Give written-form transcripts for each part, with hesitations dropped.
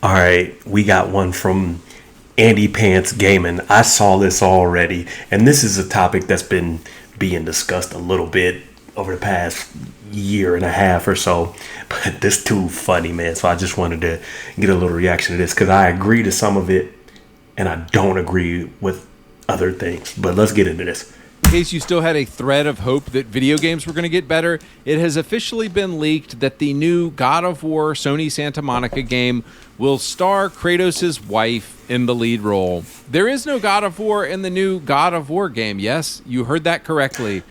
All right, we got one from Andy Pants Gaming. I saw this already, and this is a topic that's been being discussed a little bit over the past year and a half or so. But this too funny, man. So I just wanted to get a little reaction to this because I agree to some of it, and I don't agree with other things. But let's get into this. In case you still had a thread of hope that video games were going to get better, it has officially been leaked that the new God of War Sony Santa Monica game will star Kratos' wife in the lead role. There is no God of War in the new God of War game. Yes, you heard that correctly.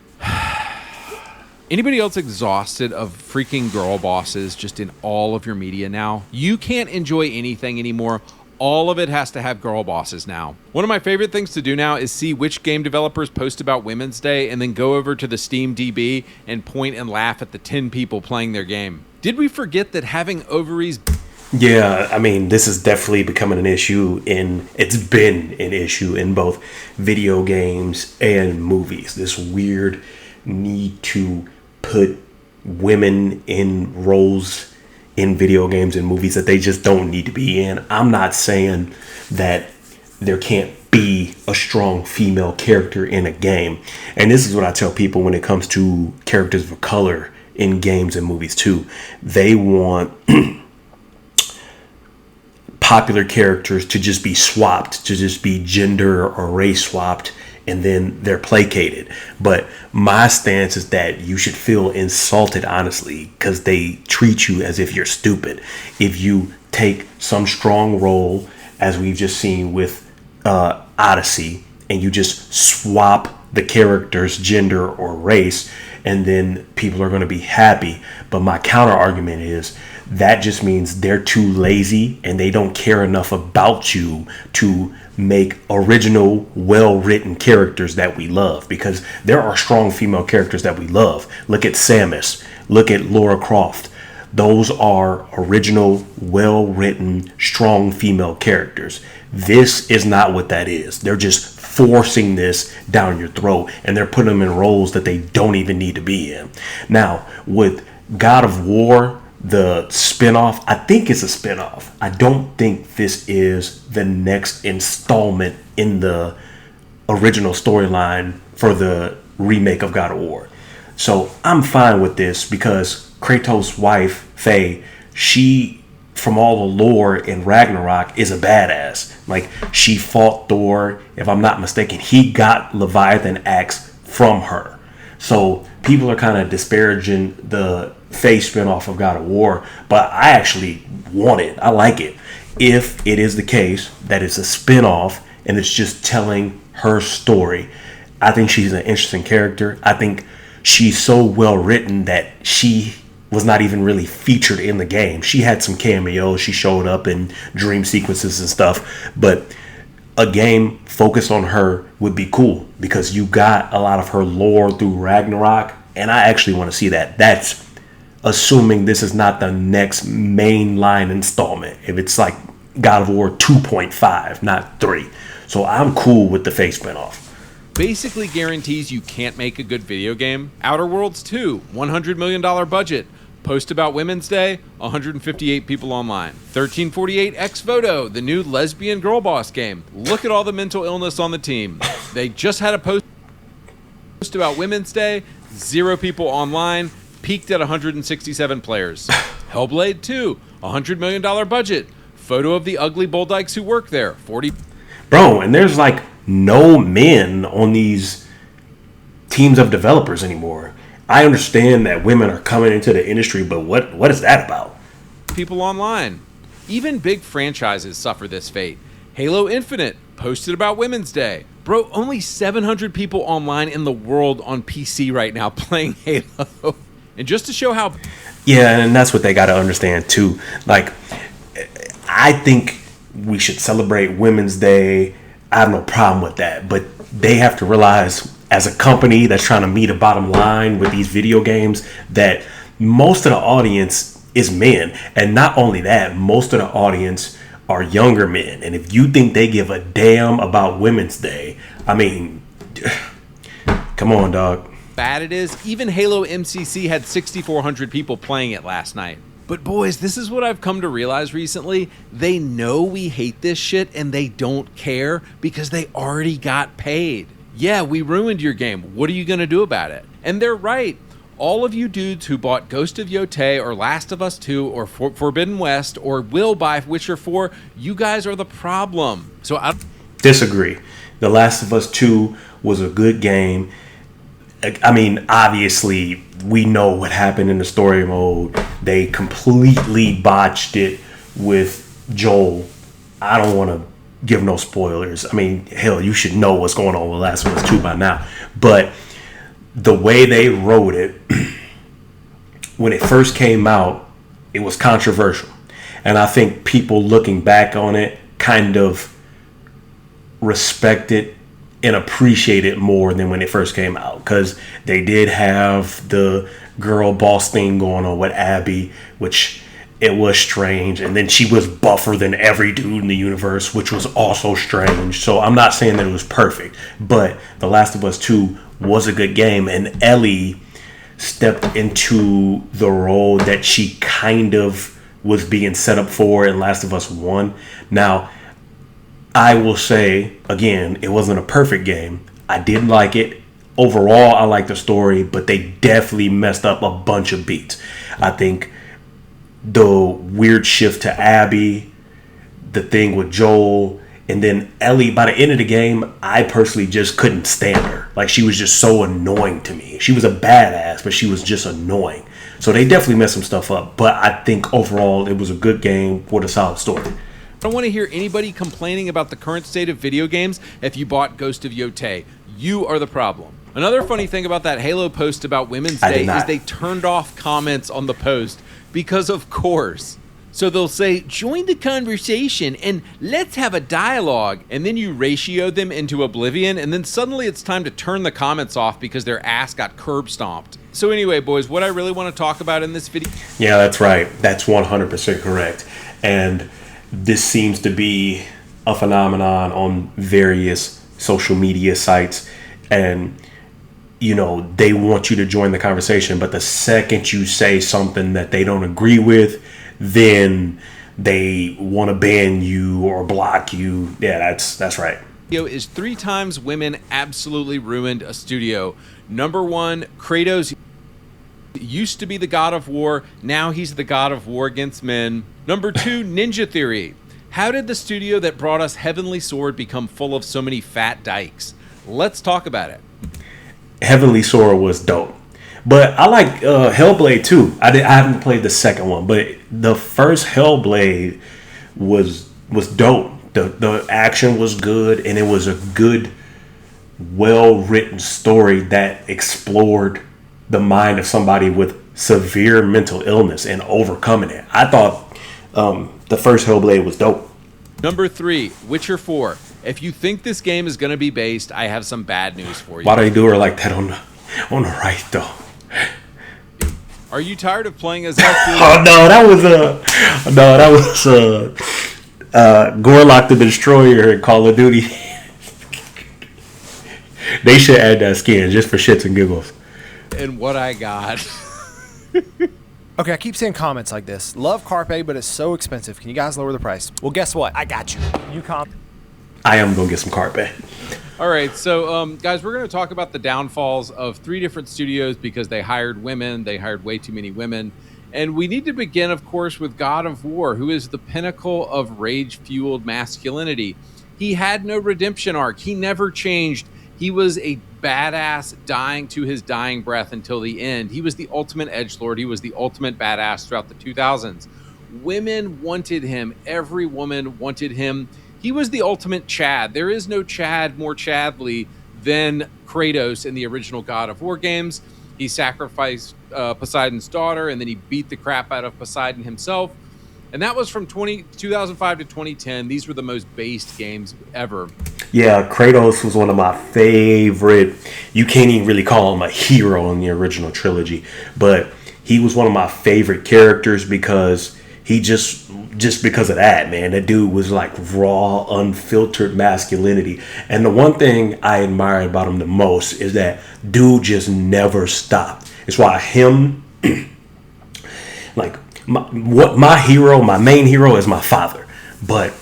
Anybody else exhausted of freaking girl bosses just in all of your media now? You can't enjoy anything anymore. All of it has to have girl bosses now. One of my favorite things to do now is see which game developers post about Women's Day and then go over to the Steam DB and point and laugh at the 10 people playing their game. Did we forget that having ovaries... Yeah, I mean, this is definitely becoming an issue it's been an issue in both video games and movies. This weird need to put women in roles in video games and movies that they just don't need to be in. I'm not saying that there can't be a strong female character in a game. And this is what I tell people when it comes to characters of color in games and movies too. They want popular characters to just be swapped, to just be gender or race swapped, and then they're placated. But my stance is that you should feel insulted, honestly, because they treat you as if you're stupid. If you take some strong role, as we've just seen with Odyssey, and you just swap the character's gender or race, and then people are going to be happy. But my counter argument is that just means they're too lazy and they don't care enough about you to make original, well-written characters that we love, because there are strong female characters that we love. Look at Samus. Look at Lara Croft. Those are original, well-written, strong female characters. This is not what that is. They're just forcing this down your throat, and they're putting them in roles that they don't even need to be in. Now, with God of War, the spinoff, I think it's a spinoff. I don't think this is the next installment in the original storyline for the remake of God of War. So I'm fine with this because Kratos' wife, Faye, she, from all the lore in Ragnarok, is a badass. Like, she fought Thor. If I'm not mistaken, he got Leviathan axe from her. So people are kind of disparaging the Faye spinoff of God of War, but I actually want it. I like it. If it is the case that it's a spinoff and it's just telling her story, I think she's an interesting character. I think she's so well written that she was not even really featured in the game. She had some cameos. She showed up in dream sequences and stuff, but a game focused on her would be cool because you got a lot of her lore through Ragnarok, and I actually want to see that. That's assuming this is not the next mainline installment. If it's like God of War 2.5, not 3. So I'm cool with the Faye spinoff. Basically guarantees you can't make a good video game. Outer Worlds 2, $100 million budget. Post about Women's Day, 158 people online. 1348 X Voto, the new lesbian girl boss game. Look at all the mental illness on the team. They just had a post about Women's Day, 0 people online, peaked at 167 players. Hellblade 2, $100 million budget. Photo of the ugly Boldyks who work there, 40. Bro, and there's like no men on these teams of developers anymore. I understand that women are coming into the industry, but what is that about? People online. Even big franchises suffer this fate. Halo Infinite posted about Women's Day. Bro, only 700 people online in the world on PC right now playing Halo. And just to show how... Yeah, and that's what they got to understand too. Like, I think we should celebrate Women's Day. I have no problem with that, but they have to realize, as a company that's trying to meet a bottom line with these video games, that most of the audience is men. And not only that, most of the audience are younger men. And if you think they give a damn about Women's Day, I mean, come on, dog. Bad it is, even Halo MCC had 6,400 people playing it last night. But boys, this is what I've come to realize recently. They know we hate this shit and they don't care because they already got paid. Yeah, we ruined your game. What are you going to do about it? And they're right. All of you dudes who bought Ghost of Yotei or Last of Us 2 or Forbidden West or will buy Witcher 4, you guys are the problem. So I Disagree. The Last of Us 2 was a good game. I mean, obviously, we know what happened in the story mode. They completely botched it with Joel. I don't want to give no spoilers. I mean, hell, you should know what's going on with Last of Us 2 by now. But the way they wrote it, when it first came out, it was controversial. And I think people looking back on it kind of respect it and appreciate it more than when it first came out, because they did have the girl boss thing going on with Abby, which it was strange, and then she was buffer than every dude in the universe, which was also strange. So I'm not saying that it was perfect, but The Last of Us 2 was a good game, and Ellie stepped into the role that she kind of was being set up for in Last of Us 1. Now, I will say, again, it wasn't a perfect game. I did like it. Overall, I like the story, but they definitely messed up a bunch of beats. I think the weird shift to Abby, the thing with Joel, and then Ellie, by the end of the game, I personally just couldn't stand her. Like, she was just so annoying to me. She was a badass, but she was just annoying. So they definitely messed some stuff up. But I think overall, it was a good game with a solid story. I don't want to hear anybody complaining about the current state of video games if you bought Ghost of Yotei. You are the problem. Another funny thing about that Halo post about Women's Day is they turned off comments on the post because, of course. So they'll say, join the conversation and let's have a dialogue. And then you ratio them into oblivion. And then suddenly it's time to turn the comments off because their ass got curb stomped. So anyway, boys, what I really want to talk about in this video. Yeah, that's right. That's 100% correct. And this seems to be a phenomenon on various social media sites. And, you know, they want you to join the conversation. But the second you say something that they don't agree with, then they want to ban you or block you. Yeah, that's right. Is 3 times women absolutely ruined a studio. Number 1, Kratos used to be the god of war. Now he's the god of war against men. Number 2, Ninja Theory. How did the studio that brought us Heavenly Sword become full of so many fat dykes? Let's talk about it. Heavenly Sword was dope. But I like Hellblade too. I haven't played the second one, but the first Hellblade was dope. The action was good, and it was a good, well-written story that explored the mind of somebody with severe mental illness and overcoming it. I thought the first Hellblade was dope. Number 3, Witcher 4. If you think this game is going to be based, I have some bad news for you. Why do they do her like that on the right though? Are you tired of playing as Elf? Oh no, that was Gorlock the Destroyer in Call of Duty. They should add that skin just for shits and giggles. And what I got. Okay, I keep seeing comments like this. Love Carpe, but it's so expensive. Can you guys lower the price? Well, guess what? I got you. I am gonna get some Carpe. All right, so guys, we're going to talk about the downfalls of 3 different studios because they hired women. They hired way too many women. And we need to begin, of course, with God of War, who is the pinnacle of rage-fueled masculinity. He had no redemption arc. He never changed. He was a badass dying to his dying breath until the end. He was the ultimate edgelord. He was the ultimate badass throughout the 2000s. Women wanted him. Every woman wanted him. He was the ultimate Chad. There is no Chad more Chadly than Kratos in the original God of War games. He sacrificed Poseidon's daughter, and then he beat the crap out of Poseidon himself. And that was from 2005 to 2010. These were the most based games ever. Yeah, Kratos was one of my favorite. You can't even really call him a hero in the original trilogy, but he was one of my favorite characters because he just because of that, man. That dude was like raw, unfiltered masculinity. And the one thing I admire about him the most is that dude just never stopped. It's why him, like my main hero is my father, but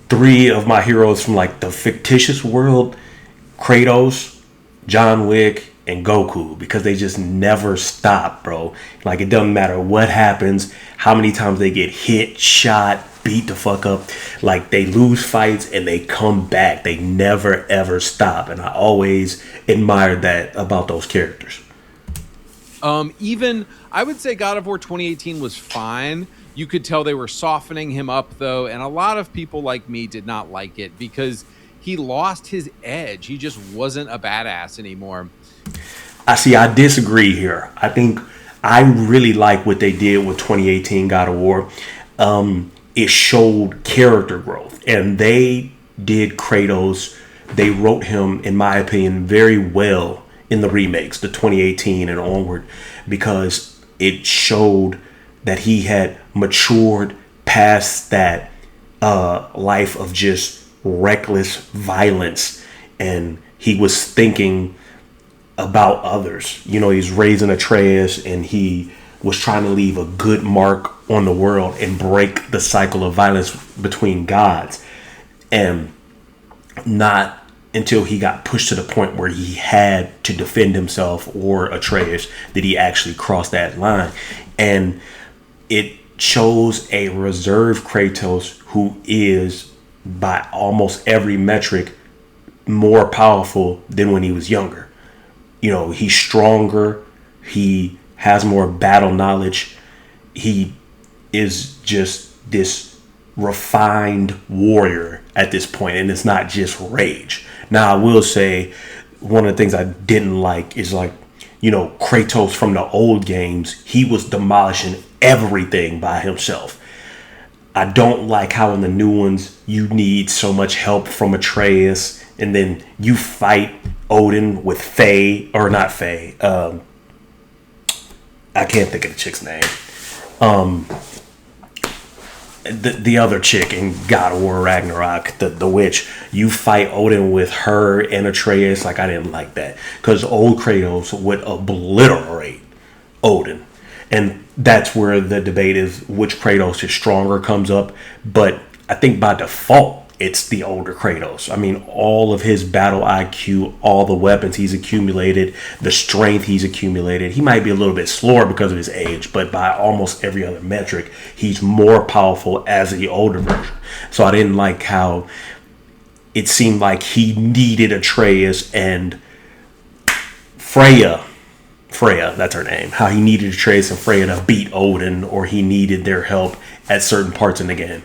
three of my heroes from like the fictitious world, Kratos, John Wick, and Goku, because they just never stop, bro. Like, it doesn't matter what happens, how many times they get hit, shot, beat the fuck up. Like, they lose fights and they come back. They never ever stop. And I always admired that about those characters. Even I would say God of War 2018 was fine. You could tell they were softening him up though, and a lot of people like me did not like it because he lost his edge. He just wasn't a badass anymore. I disagree here. I think I really like what they did with 2018 God of War. It showed character growth, and they did Kratos. They wrote him, in my opinion, very well in the remakes, the 2018 and onward, because it showed that he had matured past that life of just reckless violence, and he was thinking about others. You know, he's raising Atreus, and he was trying to leave a good mark on the world and break the cycle of violence between gods. And not until he got pushed to the point where he had to defend himself or Atreus did he actually cross that line. And it shows a reserved Kratos who is, by almost every metric, more powerful than when he was younger. You know, he's stronger, he has more battle knowledge, he is just this refined warrior at this point, and it's not just rage. Now, I will say one of the things I didn't like is, like, you know, Kratos from the old games, he was demolishing everything by himself. I don't like how in the new ones you need so much help from Atreus, and then you fight Odin with Faye, or not Faye. I can't think of the chick's name. The other chick in God of War Ragnarok, the witch. You fight Odin with her and Atreus. Like, I didn't like that, because old Kratos would obliterate Odin, and that's where the debate is which Kratos is stronger comes up. But I think by default it's the older Kratos. I mean, all of his battle IQ, all the weapons he's accumulated, the strength he's accumulated. He might be a little bit slower because of his age, but by almost every other metric, he's more powerful as the older version. So I didn't like how it seemed like he needed Atreus and Freya, that's her name. How he needed Atreus and Freya to beat Odin, or he needed their help at certain parts in the game.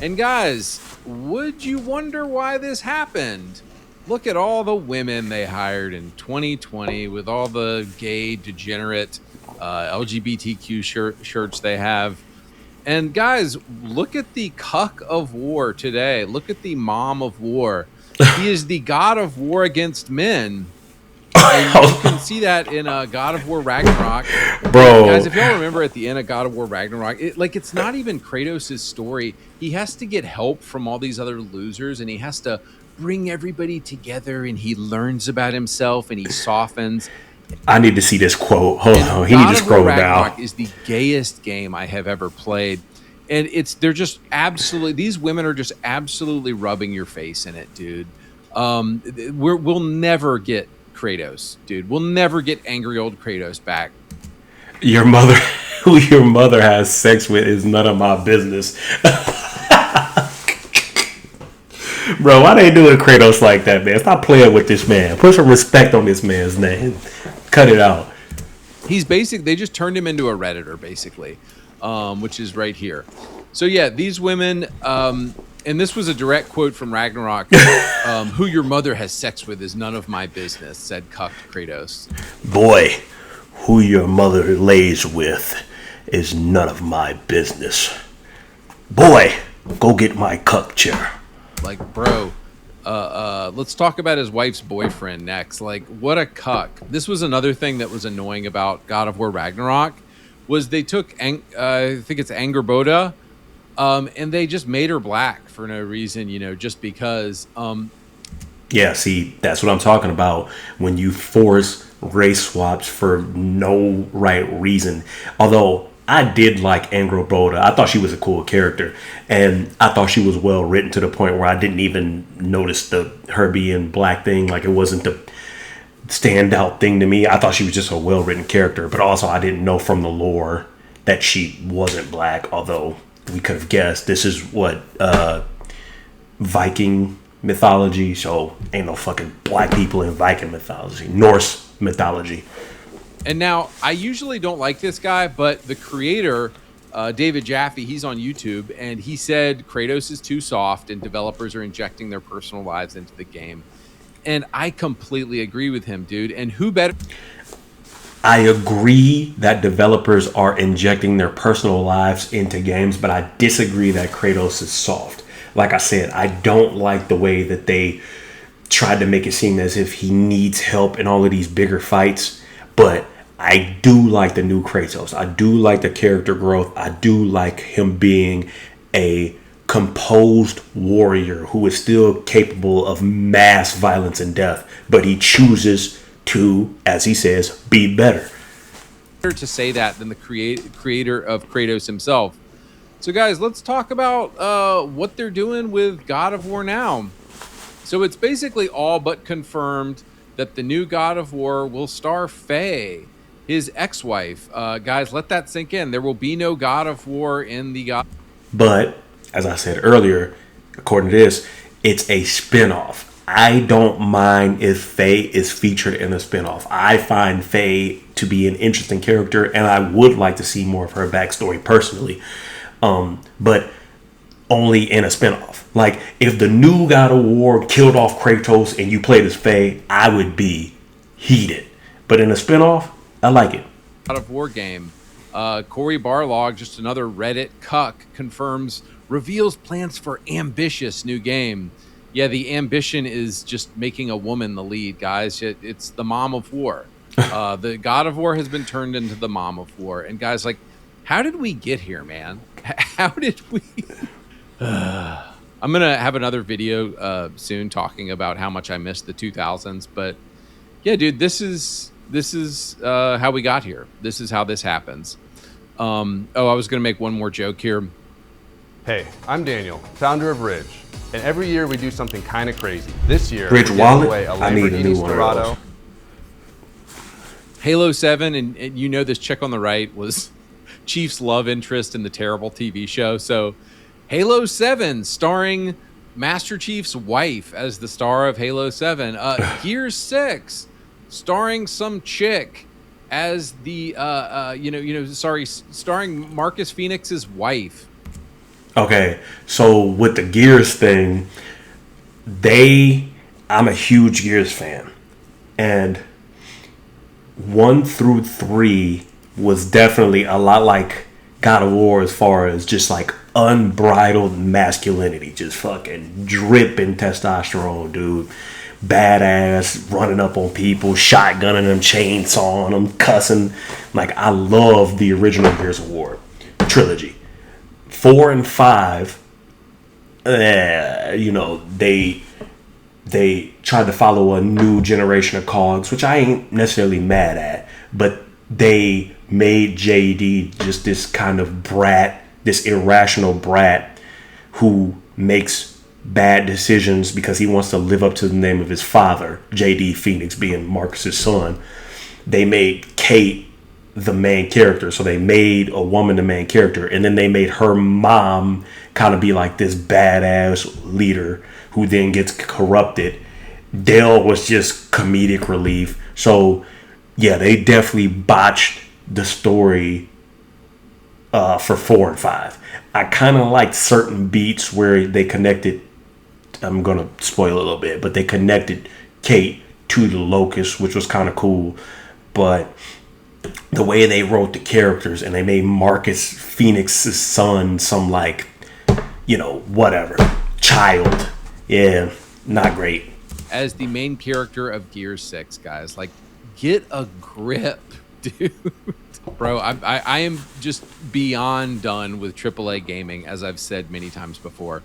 And guys, would you wonder why this happened? Look at all the women they hired in 2020 with all the gay, degenerate LGBTQ shirts they have. And guys, look at the cuck of war today. Look at the mom of war. He is the god of war against men. And you can see that in God of War Ragnarok. Bro. Guys, if y'all remember at the end of God of War Ragnarok, it's not even Kratos' story. He has to get help from all these other losers, and he has to bring everybody together, and he learns about himself, and he softens. I need to see this quote. Hold on. He need to scroll down. Ragnarok is the gayest game I have ever played. And they're just absolutely, these women are just absolutely rubbing your face in it, dude. We'll never get Kratos, dude. We'll never get angry old Kratos back. Your mother, who your mother has sex with, is none of my business. Bro, why they doing Kratos like that, man? Stop playing with this man. Put some respect on this man's name. Cut it out. He's they just turned him into a Redditor, basically, which is right here. So yeah, these women, and this was a direct quote from Ragnarok. Who your mother has sex with is none of my business, said cucked Kratos. Boy, who your mother lays with is none of my business. Boy, go get my cuck chair. Like, bro, let's talk about his wife's boyfriend next. Like, what a cuck. This was another thing that was annoying about God of War Ragnarok, was they took, I think it's Angerboda, and they just made her black for no reason, just because. Yeah, see, that's what I'm talking about. When you force race swaps for no right reason. Although I did like Angrboda. I thought she was a cool character, and I thought she was well written to the point where I didn't even notice the her being black thing. Like, it wasn't the standout thing to me. I thought she was just a well written character, but also I didn't know from the lore that she wasn't black. Although we could have guessed. This is what Viking mythology, so ain't no fucking black people in Viking mythology, Norse mythology. And now, I usually don't like this guy, but the creator, David Jaffe, he's on YouTube, and he said Kratos is too soft and developers are injecting their personal lives into the game. And I completely agree with him, dude. And who better? I agree that developers are injecting their personal lives into games, but I disagree that Kratos is soft. Like I said, I don't like the way that they tried to make it seem as if he needs help in all of these bigger fights, but I do like the new Kratos. I do like the character growth. I do like him being a composed warrior who is still capable of mass violence and death, but he chooses to, as he says, be better. To say that than the creator of Kratos himself. So, guys, let's talk about what they're doing with God of War now. So it's basically all but confirmed that the new God of War will star Faye, his ex-wife. Guys, let that sink in. There will be no God of War in the God. But as I said earlier, according to this, it's a spinoff. I don't mind if Faye is featured in a spinoff. I find Faye to be an interesting character, and I would like to see more of her backstory personally. But only in a spinoff. Like, if the new God of War killed off Kratos and you played as Faye, I would be heated. But in a spinoff, I like it. God of War game. Cory Barlog, just another Reddit cuck, reveals plans for ambitious new game. Yeah, the ambition is just making a woman the lead, guys. It's the mom of war. The God of War has been turned into the mom of war. And guys, like, how did we get here, man? How did we? I'm gonna have another video soon talking about how much I missed the 2000s. But yeah, dude, this is how we got here. This is how this happens. I was gonna make one more joke here. Hey, I'm Daniel, founder of Ridge, and every year we do something kind of crazy. This year, Ridge we're Wallet? giving away a I need a new Lamborghini one of Storado. those. Halo 7, and you know this chick on the right was Chief's love interest in the terrible TV show. So Halo 7 starring Master Chief's wife as the star of Halo 7. Gears 6 starring some chick as the starring Marcus Phoenix's wife. Okay, so with the Gears thing, I'm a huge Gears fan, and 1 through 3 was definitely a lot like God of War as far as just like unbridled masculinity, just fucking dripping testosterone, dude. Badass, running up on people, shotgunning them, chainsawing them, cussing. Like, I love the original Gears of War trilogy. 4 and 5, they tried to follow a new generation of cogs, which I ain't necessarily mad at, but they made JD just this kind of brat, this irrational brat who makes bad decisions because he wants to live up to the name of his father, JD Phoenix being Marcus's son. They made Kate the main character, so they made a woman the main character, and then they made her mom kind of be like this badass leader who then gets corrupted. Dale was just comedic relief. So yeah, they definitely botched the story for 4 and 5. I kind of liked certain beats where they connected. I'm gonna spoil a little bit, but they connected Kate to the Locust, which was kind of cool. But the way they wrote the characters and they made Marcus Phoenix's son some whatever child, yeah, not great. As the main character of Gears 6, guys, like, get a grip, dude. Bro, I am just beyond done with AAA gaming, as I've said many times before.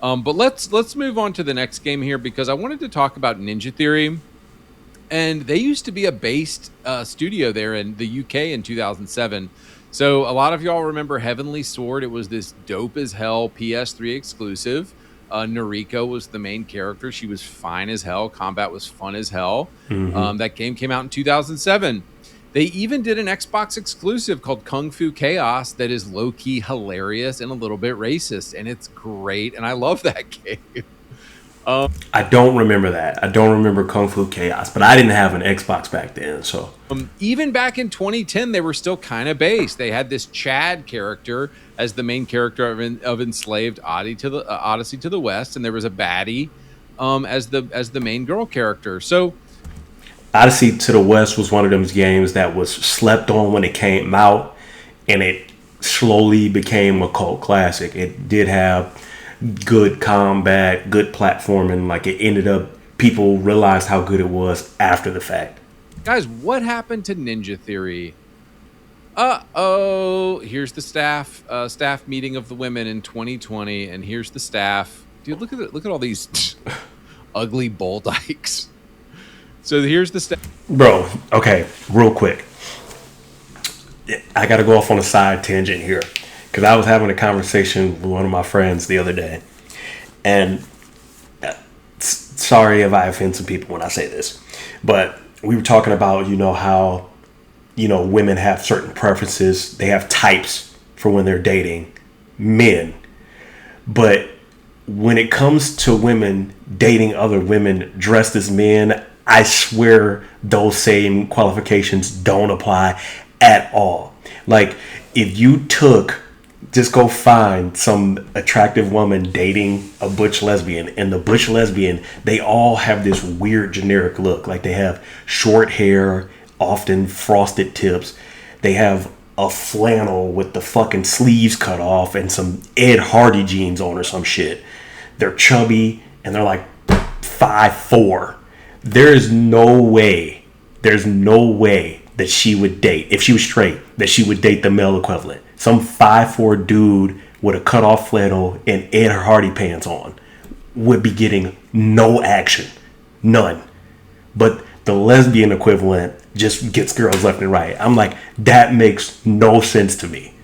But let's move on to the next game here, because I wanted to talk about Ninja Theory. And they used to be a based studio there in the UK in 2007. So a lot of y'all remember Heavenly Sword. It was this dope as hell PS3 exclusive. Noriko was the main character. She was fine as hell. Combat was fun as hell. That game came out in 2007. They even did an Xbox exclusive called Kung Fu Chaos that is low-key hilarious and a little bit racist, and it's great, and I love that game. I don't remember that. I don't remember Kung Fu Chaos, but I didn't have an Xbox back then, so. Even back in 2010, they were still kind of based. They had this Chad character as the main character of Enslaved Odyssey to the West, and there was a baddie as the main girl character. So Odyssey to the West was one of those games that was slept on when it came out, and it slowly became a cult classic. It did have good combat, good platforming. Like, it ended up, people realized how good it was after the fact. Guys, what happened to Ninja Theory? Here's the staff meeting of the women in 2020, and here's the staff. Dude, look at all these ugly bull dykes. So here's the staff. Bro, okay, real quick. I got to go off on a side tangent here, because I was having a conversation with one of my friends the other day, and sorry if I offend some people when I say this, but we were talking about, how, women have certain preferences. They have types for when they're dating men. But when it comes to women dating other women dressed as men, I swear those same qualifications don't apply at all. Like, if you just go find some attractive woman dating a butch lesbian, and the butch lesbian, they all have this weird generic look. Like, they have short hair, often frosted tips. They have a flannel with the fucking sleeves cut off and some Ed Hardy jeans on or some shit. They're chubby and they're like 5'4". There's no way that she would date, if she was straight, that she would date the male equivalent. Some 5'4" dude with a cut off flannel and Ed Hardy pants on would be getting no action. None. But the lesbian equivalent just gets girls left and right. I'm like, that makes no sense to me.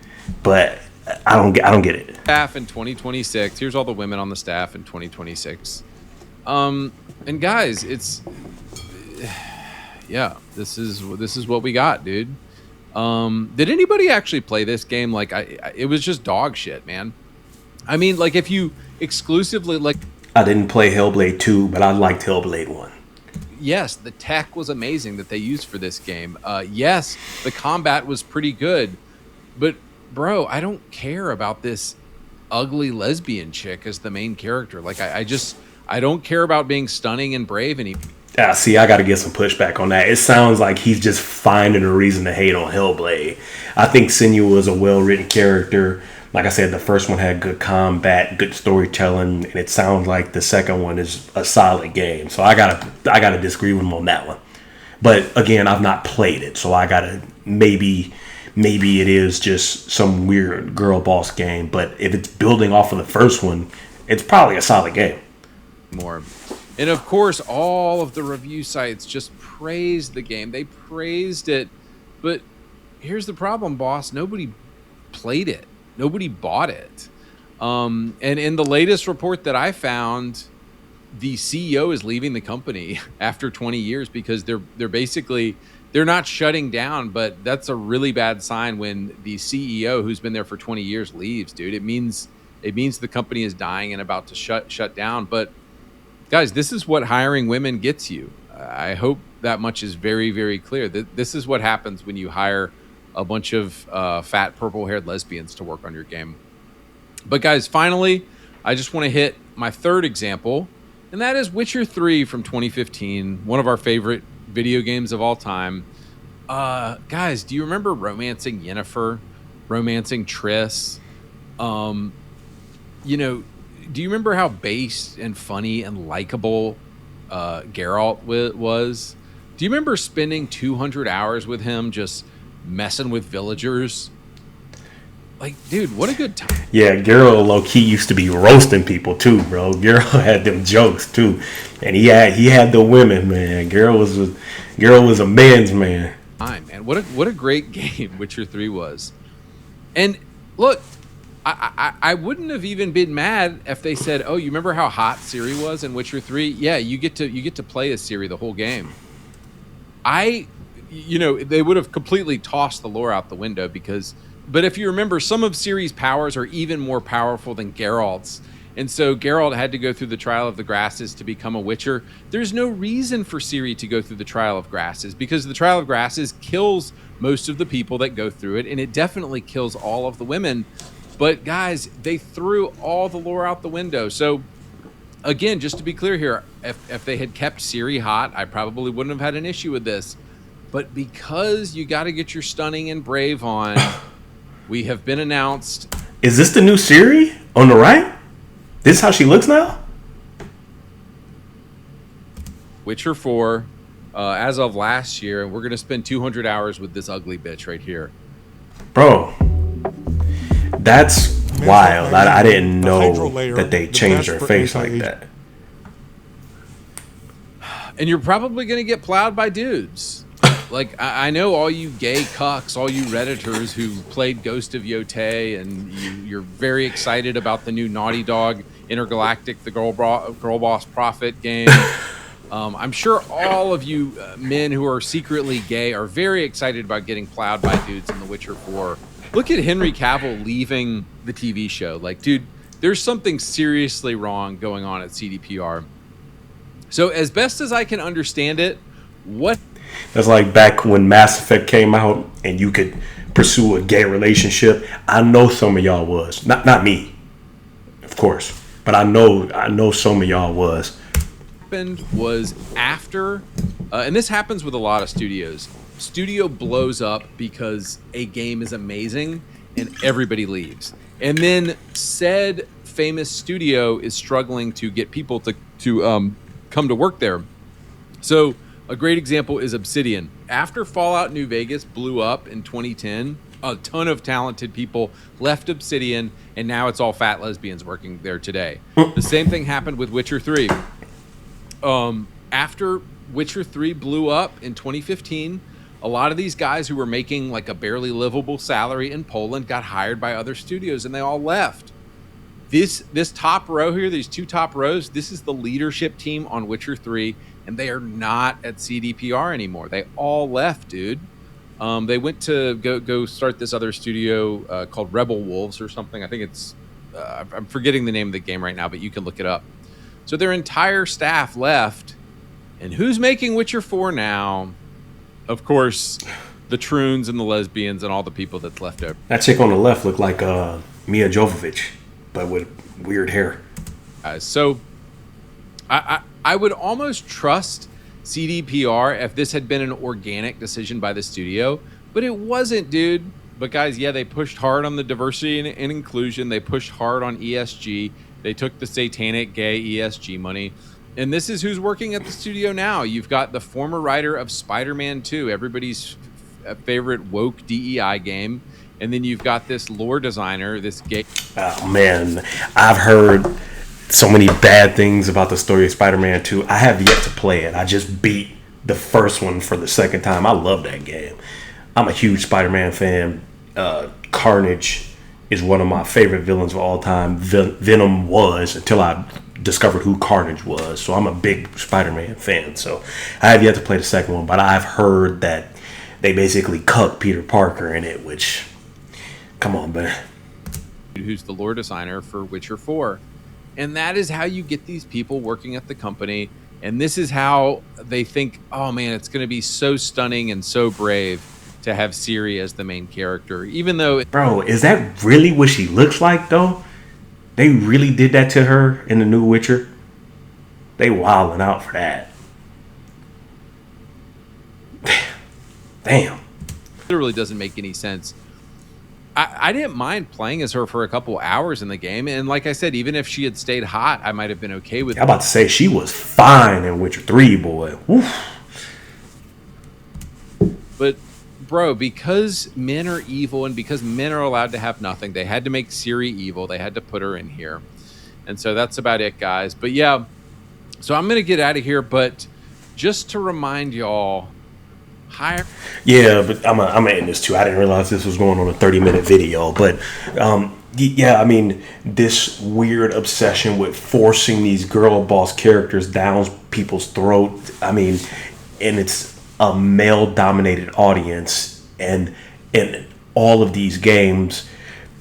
But I don't get it. Staff in 2026. Here's all the women on the staff in 2026. And guys, it's this is what we got, dude. Did anybody actually play this game? Like, it was just dog shit, man. I mean, like, if you exclusively like, I didn't play Hellblade 2, but I liked Hellblade 1. Yes, the tech was amazing that they used for this game. Yes, the combat was pretty good, but bro, I don't care about this ugly lesbian chick as the main character. Like, I don't care about being stunning and brave anymore. See, I got to get some pushback on that. It sounds like he's just finding a reason to hate on Hellblade. I think Senua is a well-written character. Like I said, the first one had good combat, good storytelling, and it sounds like the second one is a solid game. So I gotta disagree with him on that one. But again, I've not played it, so I gotta maybe it is just some weird girl boss game. But if it's building off of the first one, it's probably a solid game. More. And of course, all of the review sites just praised the game. They praised it. But here's the problem, boss. Nobody played it. Nobody bought it. And in the latest report that I found, the CEO is leaving the company after 20 years because they're not shutting down, but that's a really bad sign when the CEO who's been there for 20 years leaves, dude. It means the company is dying and about to shut down. But guys, this is what hiring women gets you. I hope that much is very, very clear. This is what happens when you hire a bunch of fat purple-haired lesbians to work on your game. But guys, finally, I just want to hit my third example, and that is Witcher 3 from 2015, one of our favorite video games of all time. Guys, do you remember romancing Yennefer, romancing Triss? Do you remember how base and funny and likable Geralt was? Do you remember spending 200 hours with him just messing with villagers? Like, dude, what a good time. Yeah, Geralt low-key used to be roasting people too, bro. Geralt had them jokes too. And he had the women, man. Geralt was a man's man. Man, what a great game Witcher 3 was. And look, I wouldn't have even been mad if they said, "Oh, you remember how hot Ciri was in Witcher 3? Yeah, you get to play as Ciri the whole game." They would have completely tossed the lore out the window but if you remember, some of Ciri's powers are even more powerful than Geralt's. And so Geralt had to go through the Trial of the Grasses to become a Witcher. There's no reason for Ciri to go through the Trial of Grasses because the Trial of Grasses kills most of the people that go through it, and it definitely kills all of the women. But guys, they threw all the lore out the window. So again, just to be clear here, if they had kept Ciri hot, I probably wouldn't have had an issue with this. But because you got to get your stunning and brave on, we have been announced. Is this the new Ciri on the right? This is how she looks now? Witcher 4, as of last year, and we're going to spend 200 hours with this ugly bitch right here. Bro, that's wild. I didn't know that they changed her face like that. And you're probably going to get plowed by dudes. Like, I know all you gay cucks, all you Redditors who played Ghost of Yotei, and you're very excited about the new Naughty Dog Intergalactic, the Girl Boss Prophet game. I'm sure all of you men who are secretly gay are very excited about getting plowed by dudes in The Witcher 4. Look at Henry Cavill leaving the TV show. Like, dude, there's something seriously wrong going on at CDPR. So as best as I can understand it, That's like back when Mass Effect came out and you could pursue a gay relationship. I know some of y'all was. Not me, of course. But I know some of y'all was. Happened was after, and this happens with a lot of studios. Studio blows up because a game is amazing and everybody leaves. And then said famous studio is struggling to get people to come to work there. So a great example is Obsidian. After Fallout New Vegas blew up in 2010, a ton of talented people left Obsidian, and now it's all fat lesbians working there today. The same thing happened with Witcher 3. After Witcher 3 blew up in 2015, a lot of these guys who were making like a barely livable salary in Poland got hired by other studios, and they all left. This top row here, these two top rows, this is the leadership team on Witcher 3, and they are not at CDPR anymore. They all left, dude. They went to go start this other studio called Rebel Wolves or something. I think it's I'm forgetting the name of the game right now, but you can look it up. So their entire staff left, and who's making Witcher 4 now? Of course, the Troons and the lesbians and all the people that's left over. That chick on the left looked like Mia Jovovich, but with weird hair. So I would almost trust CDPR if this had been an organic decision by the studio, but it wasn't, dude. But guys, yeah, they pushed hard on the diversity and inclusion. They pushed hard on ESG. They took the satanic gay ESG money. And this is who's working at the studio now. You've got the former writer of Spider-Man 2, everybody's favorite woke DEI game. And then you've got this lore designer, this gay... Oh, man. I've heard so many bad things about the story of Spider-Man 2. I have yet to play it. I just beat the first one for the second time. I love that game. I'm a huge Spider-Man fan. Carnage is one of my favorite villains of all time. Venom was, until I discovered who Carnage was. So I'm a big Spider-Man fan. So I have yet to play the second one, but I've heard that they basically cucked Peter Parker in it, which, come on, man. Who's the lore designer for Witcher 4. And that is how you get these people working at the company. And this is how they think, oh man, it's going to be so stunning and so brave to have Ciri as the main character, even though... Bro, is that really what she looks like, though? They really did that to her in the new Witcher? They wilding out for that. Damn. It really doesn't make any sense. I didn't mind playing as her for a couple hours in the game, and like I said, even if she had stayed hot, I might have been okay with it. I'm about to say, she was fine in Witcher 3, boy. Oof. But... bro, because men are evil and because men are allowed to have nothing, they had to make Ciri evil. They had to put her in here. And so that's about it, guys. But yeah, so I'm going to get out of here. But just to remind y'all, higher. Yeah, but I'm ending this too. I didn't realize this was going on a 30-minute video. But yeah, I mean, this weird obsession with forcing these girl boss characters down people's throat. I mean, and it's a male-dominated audience, and in all of these games,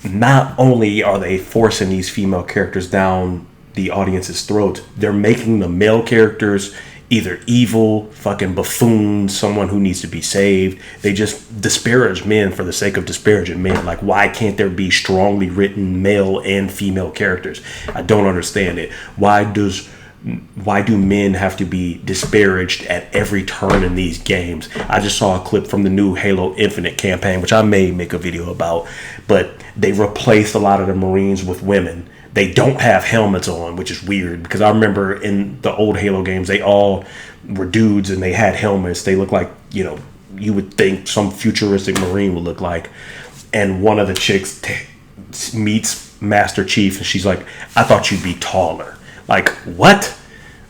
not only are they forcing these female characters down the audience's throat, they're making the male characters either evil, fucking buffoons, someone who needs to be saved. They just disparage men for the sake of disparaging men. Like, why can't there be strongly written male and female characters? I don't understand it. Why do men have to be disparaged at every turn in these games? I just saw a clip from the new Halo Infinite campaign, which I may make a video about, but they replaced a lot of the Marines with women. They don't have helmets on, which is weird, because I remember in the old Halo games, they all were dudes and they had helmets. They look like, you would think some futuristic Marine would look like. And one of the chicks meets Master Chief, and she's like, I thought you'd be taller. Like, what?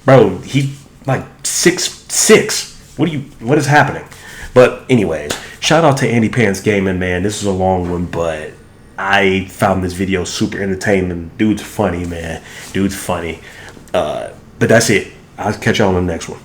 Bro, he like 6'6". What is happening? But anyways, shout out to Andy Pants Gaming, man. This is a long one, but I found this video super entertaining. Dude's funny, man. Dude's funny. But that's it. I'll catch y'all on the next one.